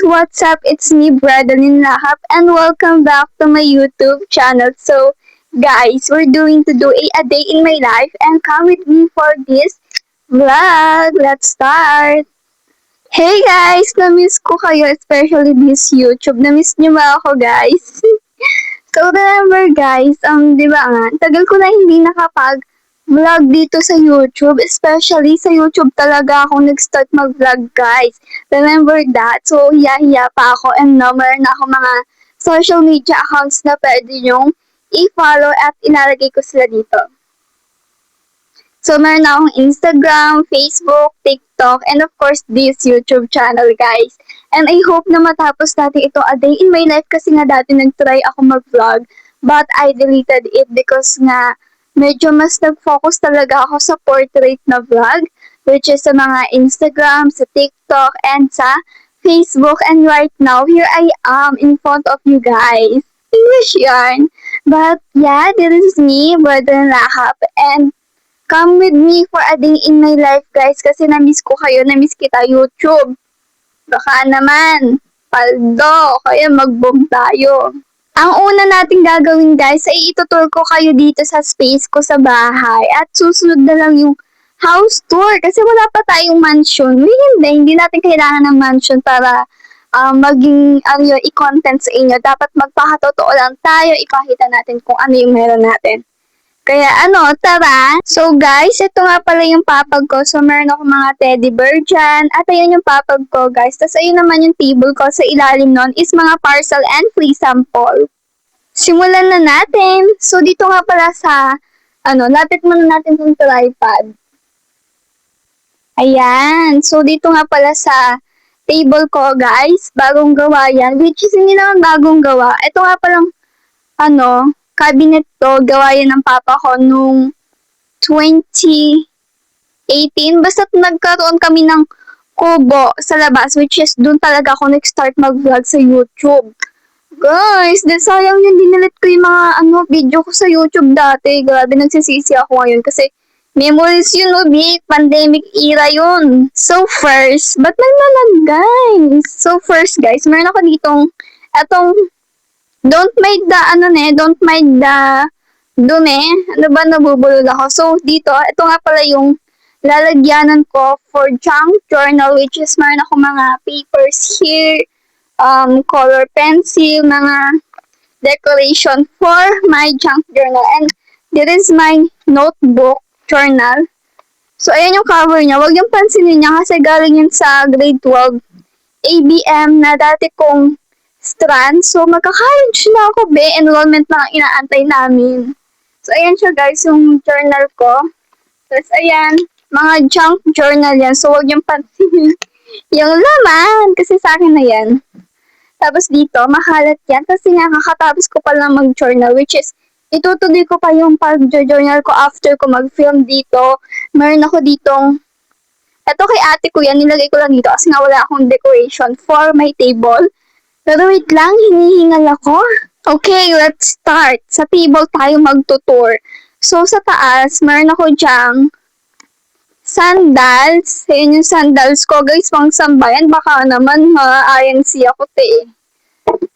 what's up? It's me, Bradalyn Lahap, and welcome back to my YouTube channel. So, guys, we're doing to do a day in my life, and come with me for this vlog. Let's start! Hey guys! Na-miss ko kayo, especially this YouTube. Na-miss niyo ba ako, guys? So, remember guys, di ba nga, tagal ko na hindi nakapag-vlog dito sa YouTube, especially sa YouTube talaga ako nag-start mag-vlog guys. Remember that? So, hiya-hiya pa ako and no, meron na ako mga social media accounts na pwede nyong i-follow at ilalagay ko sila dito. So, meron na akong Instagram, Facebook, TikTok, and of course, this YouTube channel, guys. And I hope na matapos natin ito a day in my life kasi nga dati nag-try ako mag-vlog, but I deleted it because nga medyo mas nag-focus talaga ako sa portrait na vlog, which is sa mga Instagram, sa TikTok, and sa Facebook. And right now, here I am in front of you guys. English yarn. But yeah, this is me, Brother Lahap, and come with me for a day in my life, guys, kasi na-miss ko kayo, na-miss kita YouTube. Baka naman, paldo, kaya mag-boom tayo. Ang una nating gagawin, guys, ay itutur ko kayo dito sa space ko sa bahay at susunod na lang yung house tour kasi wala pa tayong mansion. Hindi natin kailangan ng mansion para maging i-content sa inyo. Dapat magpakatotoo lang tayo, ipakita natin kung ano yung meron natin. Kaya tara! So guys, ito nga pala yung papag ko. So meron ako mga teddy bear dyan. At ayan yung papag ko guys. Tapos ayun naman yung table ko. Sa ilalim nun is mga parcel and free sample. Simulan na natin! So dito nga pala sa, lapit muna natin yung tripod. Ayan! So dito nga pala sa table ko guys. Bagong gawa yan. Which is hindi naman bagong gawa. Ito nga palang, cabinet to, gawa yan ng papa ko nung 2018. Basta nagkaroon kami ng kubo sa labas, which is dun talaga ako nag-start mag-vlog sa YouTube. Guys, sayang yun, dinilit ko yung mga video ko sa YouTube dati. Grabe, nagsisisi ako ngayon kasi memories yun, big pandemic era yun. So first, ba't naglalag guys? So first guys, meron ako ditong, don't mind the dumi. Nabubulol ako. So, dito, ito nga pala yung lalagyanan ko for junk journal, which is meron ako mga papers here, color pencil, mga decoration for my junk journal. And this is my notebook journal. So, ayan yung cover niya. Huwag yung pansinin niya kasi galing yun sa grade 12 ABM na dati kong strand. So, magka-college na ako, enrollment na ang inaantay namin. So, ayan siya guys, yung journal ko. Tapos, ayan, mga junk journal yan. So, huwag yung pansinin yung laman, kasi sa akin na yan. Tapos dito, makalat yan, kasi nga kakatapos ko pa lang mag-journal, which is, itutuloy ko pa yung pag-journal ko after ko mag-film dito. Meron ako ditong, eto kay ate ko yan, nilagay ko lang dito kasi nga wala akong decoration for my table. Pero wait lang, hinihingal ako. Okay, let's start. Sa table tayo magtutur. So, sa taas, meron ako dyang sandals. Ayan yung sandals ko, guys, pang sambayan. Baka naman, INC ako, te.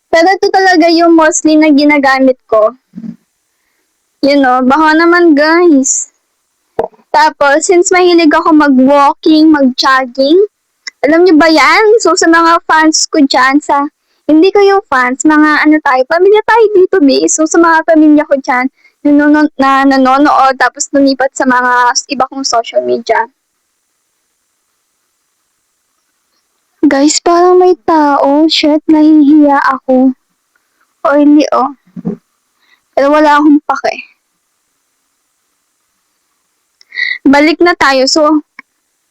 Pero ito talaga yung mostly na ginagamit ko. Baka naman, guys. Tapos, since mahilig ako mag-walking, mag-jogging, alam niyo ba yan? So, sa mga fans ko dyan, hindi ko yung fans, mga pamilya tayo dito, So, sa mga pamilya ko dyan, na nanonood, tapos lumipat sa mga iba kong social media. Guys, parang may tao. Shit, nahihiya ako. Oily, Pero wala akong pake. Balik na tayo. So,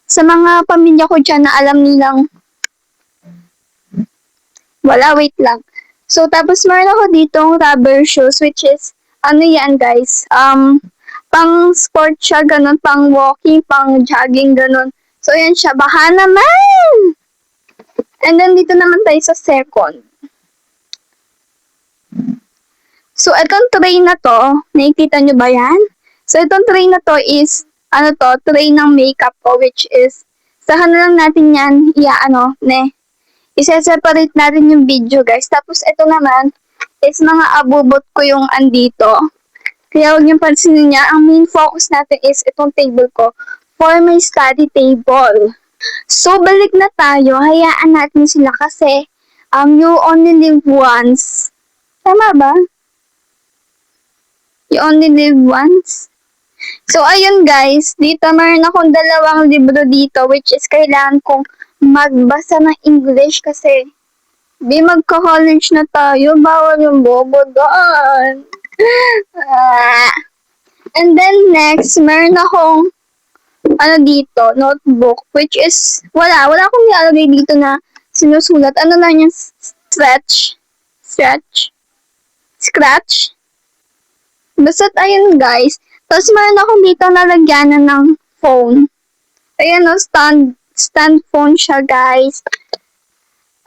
sa mga pamilya ko dyan na alam nilang wala, wait lang. So, tapos meron ako ditong rubber shoes, which is, yan guys, pang sport siya, ganun, pang walking, pang jogging, ganun. So, yan siya, baka naman! And then, dito naman tayo sa second. So, itong tray na to, nakikita nyo ba yan? So, itong tray na to is, tray ng makeup ko, which is, saka na lang natin yan, Isa-separate natin yung video, guys. Tapos, ito naman is mga abubot ko yung andito. Kaya huwag niyong pansinin niya. Ang main focus natin is itong table ko for my study table. So, balik na tayo. Hayaan natin sila kasi you only live once. Tama ba? You only live once? So, ayun guys. Dito, meron akong dalawang libro dito which is kailangan kong magbasa ng English kasi magka-college na tayo. Bawal yung bobo doon. And then next, meron akong dito, notebook, which is, wala akong nilalagay dito na sinusulat. Ano lang yung scratch. Basta't ayun guys. Tapos meron akong dito nalagyanan ng phone. Ayan stand phone siya guys.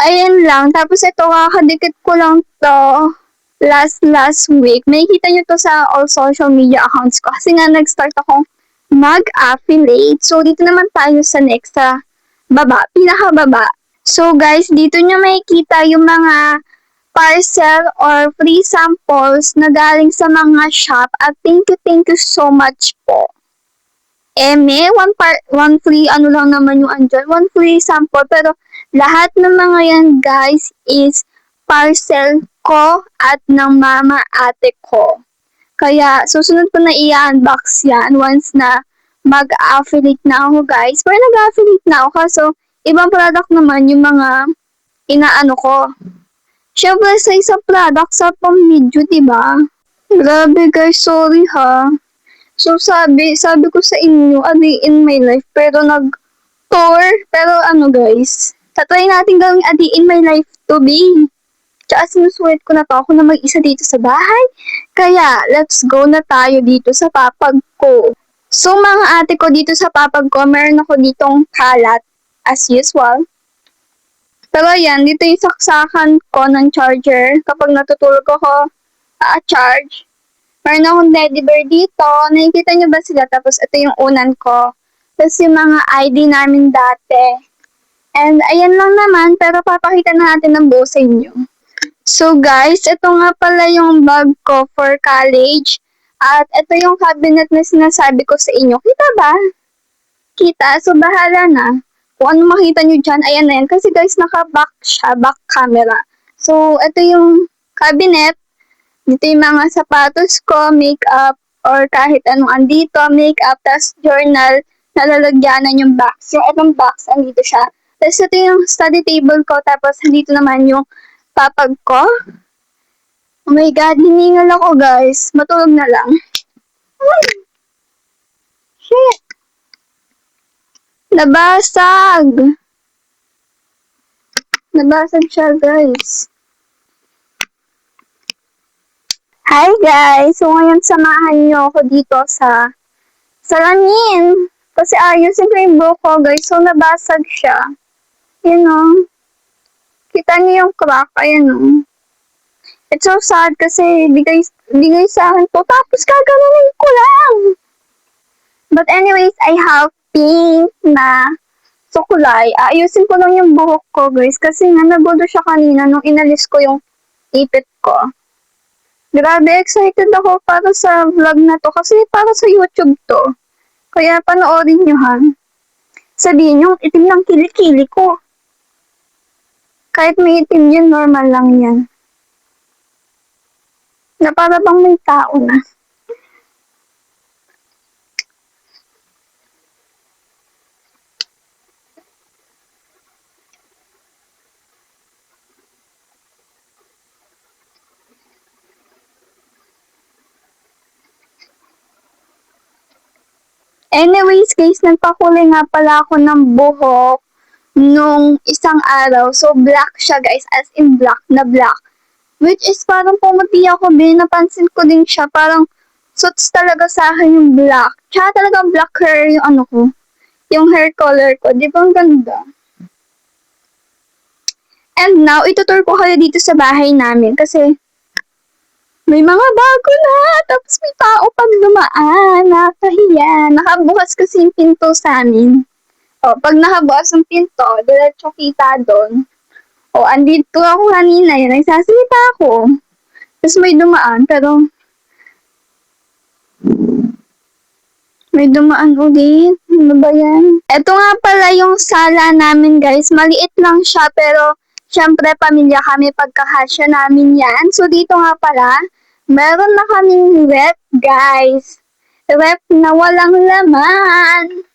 Ayan lang. Tapos ito, kakadikit ko lang to last week. Makikita nyo to sa all social media accounts ko. Kasi nga nag-start akong mag-affiliate. So, dito naman tayo sa next sa baba. Pinakababa. So, guys, dito nyo makikita yung mga parcel or free samples na galing sa mga shop. At thank you so much po. One free, lang naman yung andyan. One free sample. Pero, lahat ng mga yan, guys, is parcel ko at ng mama ate ko. Kaya, susunod ko na i-unbox yan once na mag-affiliate na ako, guys. Pero nag-affiliate na ako, kaso, ibang product naman yung mga inaano ko. Siyempre, sa isang product, sa pang-video, diba? Grabe, guys, sorry ha. So, sabi ko sa inyo, a day in my life, pero nag-tour. Pero guys, tatry natin gawing a day in my life to be. Tsaka sinusulit ko na to, ako na mag-isa dito sa bahay. Kaya, let's go na tayo dito sa papag ko. So, mga ate ko dito sa papag ko, meron ako ditong kalat, as usual. Pero yan, dito yung saksakan ko ng charger. Kapag natutulog ako, charge. Meron akong teddy bear dito. Nakikita nyo ba sila? Tapos ito yung unan ko. Tapos yung mga ID namin dati. And ayan lang naman, pero papakita na natin ng buo sa inyo. So guys, ito nga pala yung bag ko for college. At ito yung cabinet na sinasabi ko sa inyo. Kita ba? Kita? So bahala na. Kung ano makita nyo dyan, ayan na yan. Kasi guys, naka-back siya, back camera. So, ito yung cabinet. Dito yung mga sapatos ko, makeup, or kahit anong andito, makeup, tas journal, nalalagyanan yung box. Yung itong box, andito siya. Tapos ito yung study table ko, tapos andito naman yung papag ko. Oh my God, hiningal ako guys. Matulog na lang. Shit! Nabasag! Nabasag siya guys. Hi guys! So ngayon samahan niyo ako dito sa salamin. Kasi ayusin ko yung buhok ko guys. So nabasag siya. You know. Kita niyo yung crack. Ayan o. It's so sad kasi bigay sa akin to. Tapos gaganunin ko lang. But anyways, I have pink na sukulay. Ayusin ko lang yung buhok ko guys. Kasi nga nagulo siya kanina nung inalis ko yung ipit ko. Grabe, excited ako para sa vlog na to kasi para sa YouTube to. Kaya panoorin nyo ha. Sabihin nyo, itim ng kilikili ko. Kahit may itim yun, normal lang yan. Na para bang may tao na. Anyways guys, nagpakulay nga pala ako ng buhok nung isang araw. So black siya guys, as in black na black. Which is parang pumuti ako din, napansin ko din siya. Parang suits talaga sa akin yung black. Tsaka talagang black hair yung ko. Yung hair color ko. Di ba ang ganda? And now, itutur ko kayo dito sa bahay namin kasi may mga bago na, tapos may tao pag dumaan, nakahiya. Nakabukas kasi yung pinto sa amin. O, pag nakabukas yung pinto, diretso kita doon. O, andito ako kanina, yun, nagsasalita ako. Tapos may dumaan, pero may dumaan ulit. Ano ba yan? Ito nga pala yung sala namin, guys. Maliit lang siya, pero syempre pamilya kami, pagkakasya namin yan. So, dito nga pala, meron na kaming rep, guys. Rep na walang laman.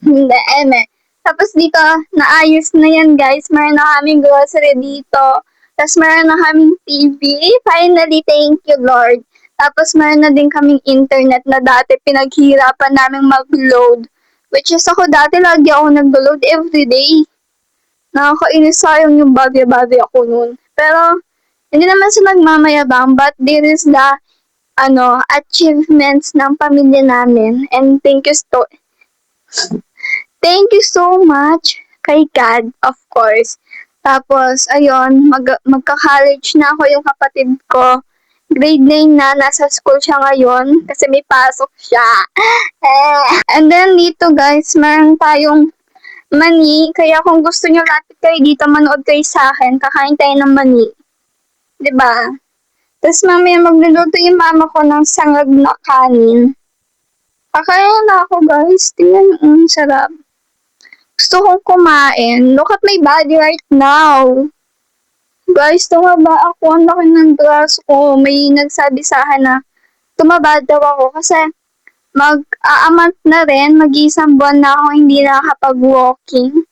Hindi, eme. Tapos dito, naayos na yan, guys. Meron na kaming grocery dito. Tapos meron na kaming TV. Finally, thank you, Lord. Tapos meron na din kaming internet na dati pinaghihirapan namin mag-load. Which is ako dati lagi ako nag-load everyday. Nakakainis, sayang yung bagay-bagay ako noon. Pero, hindi naman sa nagmamayabang, but there is the achievements ng pamilya namin. And thank you so much kay God, of course. Tapos, ayun, magka-college na ako yung kapatid ko. Grade 9 na, nasa school siya ngayon kasi may pasok siya. And then dito guys, meron tayong mani. Kaya kung gusto nyo lapit kayo dito, manood kayo sa akin, kakain tayo ng mani. 'Di ba? Tapos mamaya magluluto yung mama ko ng sangag na kanin. Kakain na ako guys. Tingnan, sarap. Gusto kong kumain. Look at my body right now. Guys, tumaba ako. Ang laki ng braso ko. May nagsabi sa akin na tumaba daw ako kasi mag-a-month na rin. Mag-isang buwan na ako hindi nakakapag-walking.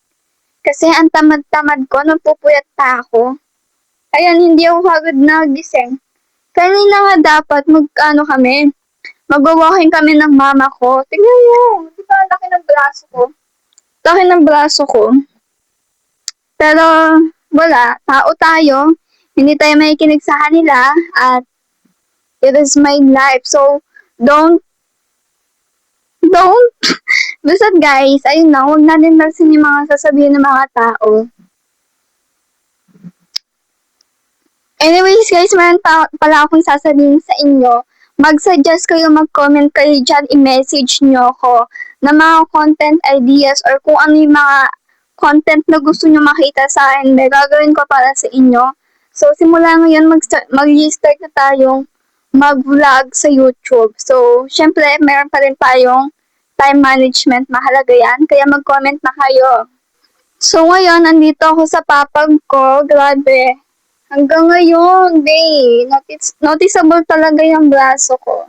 Kasi ang tamad-tamad ko. Nagpupuyat pa ako. Ayan, hindi ako kagad nagising. Kanina nga dapat mag-walking kami ng mama ko. Tingnan mo. Di ba ang laki ng braso ko? Laki ng braso ko. Pero, wala. Tao tayo. Hindi tayo makikinig sa kanila. At, it is my life. So, don't. Basta guys, ayun na. Huwag natin lasin yung mga sasabihin ng mga tao. Anyways guys, meron pala akong sasabihin sa inyo. Mag-suggest kayo, mag-comment kayo dyan, i-message nyo ako na mga content ideas or kung ano yung mga content na gusto nyo makita sa akin, may gagawin ko para sa inyo. So, simula ngayon, mag-restart na tayong mag-vlog sa YouTube. So, syempre, meron pa rin tayong time management, mahalaga yan. Kaya mag-comment na kayo. So, ngayon, andito ako sa papag ko. Grabe. Hanggang ngayon, noticeable talaga yung braso ko.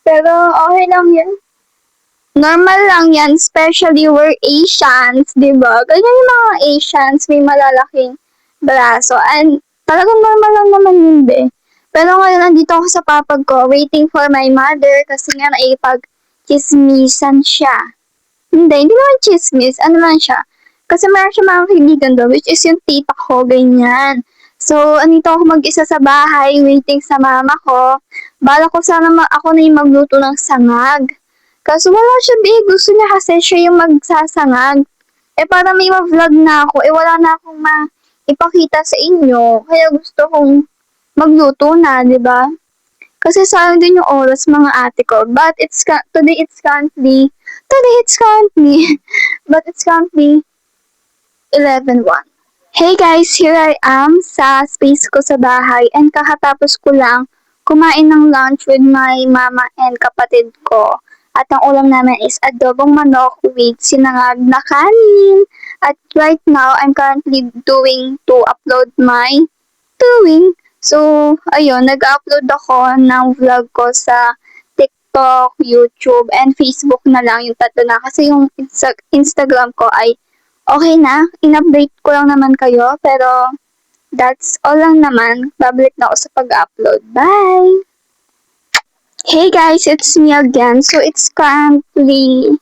Pero, okay lang yan. Normal lang yan, especially we're Asians, di ba? Ganyan yung mga Asians, may malalaking braso. And, talagang normal lang naman yun, be. Pero ngayon, nandito ako sa papag ko, waiting for my mother, kasi nga naipag-chismisan siya. Hindi naman chismis, ano lang siya. Kasi meron siya mga kaibigan doon, which is yung tita ko, ganyan. So, andito ako mag-isa sa bahay, waiting sa mama ko. Bala ko sana ako na yung magluto ng sangag. Kaso wala siya, gusto niya kasi siya yung magsasangag. Para may ma-vlog na ako, wala na akong maipakita sa inyo. Kaya gusto kong magluto na, di ba? Kasi sayang din yung oras mga ate ko. But today it's currently but it's currently 11:01. Hey guys, here I am sa space ko sa bahay and kakatapos ko lang kumain ng lunch with my mama and kapatid ko. At ang ulam namin is adobong manok with sinangag na kanin. At right now, I'm currently doing to upload my doing. So, ayun, nag-upload ako ng vlog ko sa TikTok, YouTube, and Facebook na lang yung tatlo na. Kasi yung Instagram ko ay okay na, in-update ko lang naman kayo, pero that's all lang naman. Babalik na ako sa pag-upload. Bye! Hey guys, it's me again. So, it's currently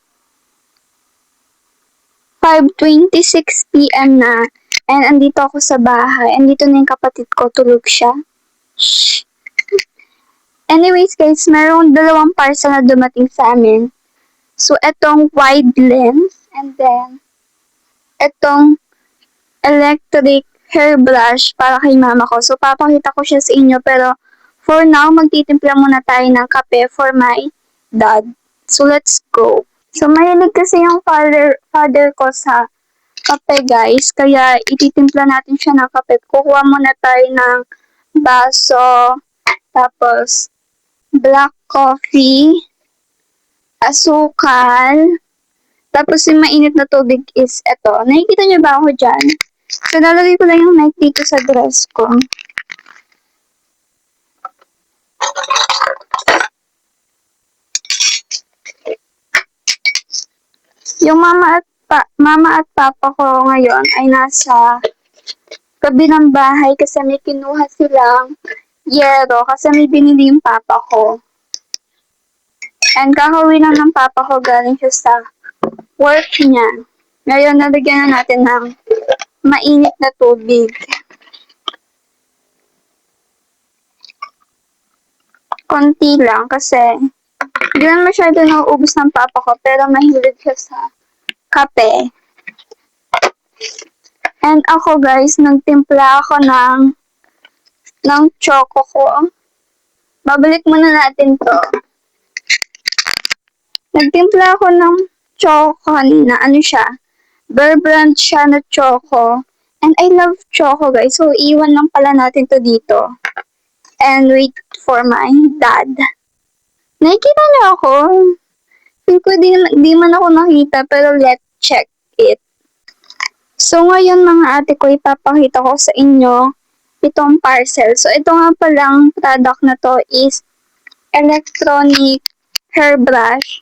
5:26 p.m. na. And andito ako sa bahay. Andito na yung kapatid ko. Tulog siya. Shh. Anyways guys, meron 2 parcel na dumating sa amin. So, etong wide lens. And then, etong electric hairbrush para kay mama ko. So, papakita ko siya sa inyo. Pero, for now, magtitimpla muna tayo ng kape for my dad. So, let's go. So, mahilig kasi yung father ko sa kape guys, kaya ititimpla natin siya ng kape. Kukuha muna tayo ng baso, tapos black coffee, asukal, tapos yung mainit na tubig is eto. Nakikita niyo ba ako dyan? So, lalagay ko lang yung mic dito sa dress ko. Yung mama at papa ko ngayon ay nasa kabilang bahay kasi may kinuha silang yero kasi may binili yung papa ko. And kakauwi lang ng papa ko galing siya sa work niya. Ngayon, nalagyan na natin ng mainit na tubig. Konti lang kasi hindi naman masyado nauubos ng papa ko pero mahilig siya sa kape. And ako guys, nagtimpla ako ng choco ko. Babalik muna natin to. Nagtimpla ako ng choco kanina. Ano siya? Bear brand siya na choco. And I love choco guys. So, iwan lang pala natin to dito. And wait for my dad. Nakikita niyo ako? Feel ko di man ako nakita pero let's check it. So ngayon mga ate ko, ipapakita ko sa inyo itong parcel. So ito nga palang product na to is electronic hairbrush.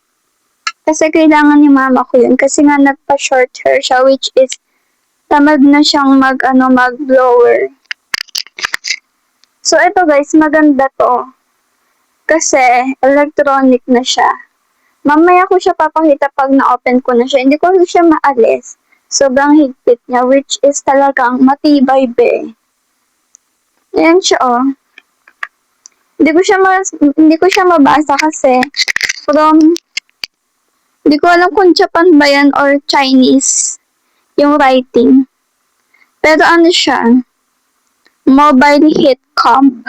Kasi kailangan ni mama ko yun. Kasi nga nagpa-short hair siya which is tamad na siyang mag-blower. So ito guys, maganda to. Kasi electronic na siya. Mamaya ko siya papakita pag na-open ko na siya. Hindi ko siya maalis. Sobrang higpit niya, which is talagang matibay be. Ayan siya, oh. Hindi ko siya mabasa kasi hindi ko alam kung Japan ba yan or Chinese yung writing. Pero ano siya? Mobile heat comb.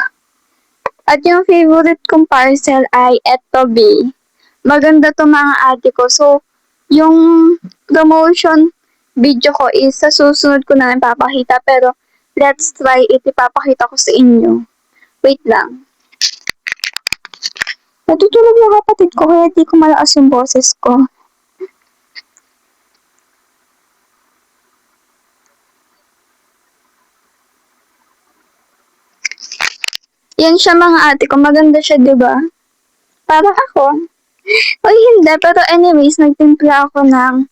At yung favorite kong parcel ay eto B. Maganda to mga ate ko. So, yung promotion video ko is sa susunod ko na lang papakita. Pero, let's try it. Ipapakita ko sa inyo. Wait lang. Natutulog yung kapatid ko kaya di ko malakas yung boses ko. Yan siya mga ate ko. Maganda siya, diba? Para ako. O hindi. Pero anyways, nagtimpla ako ng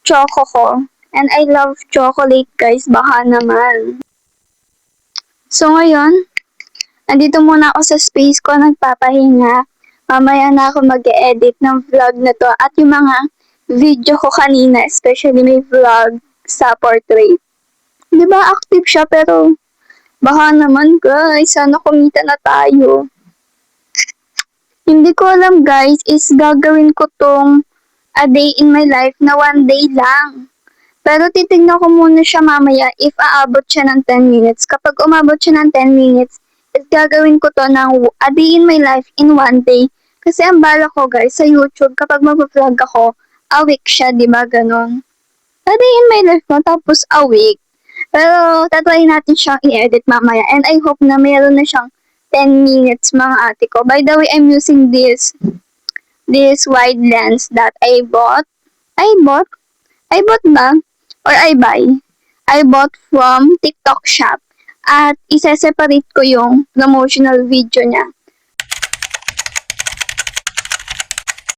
choco ko. And I love chocolate, guys. Baka naman. So, ngayon, andito muna ako sa space ko. Nagpapahinga. Mamaya na ako mag-edit ng vlog na to. At yung mga video ko kanina, especially may vlog sa portrait. Diba, active siya, pero baka naman guys, sana kumita na tayo. Hindi ko alam guys, is gagawin ko tong a day in my life na 1 day lang. Pero titignan ko muna siya mamaya if aabot siya ng 10 minutes. Kapag umabot siya ng 10 minutes, is gagawin ko to ng a day in my life in 1 day. Kasi ang bala ko guys, sa YouTube, kapag mag-vlog ako, a week siya, diba ganon? A day in my life ko, tapos a week. Pero, tatry natin siyang i-edit mamaya. And I hope na mayroon na siyang 10 minutes, mga ate ko. By the way, I'm using this wide lens that I bought. I bought ba? Or I buy? I bought from TikTok shop. At isa-separate ko yung promotional video niya.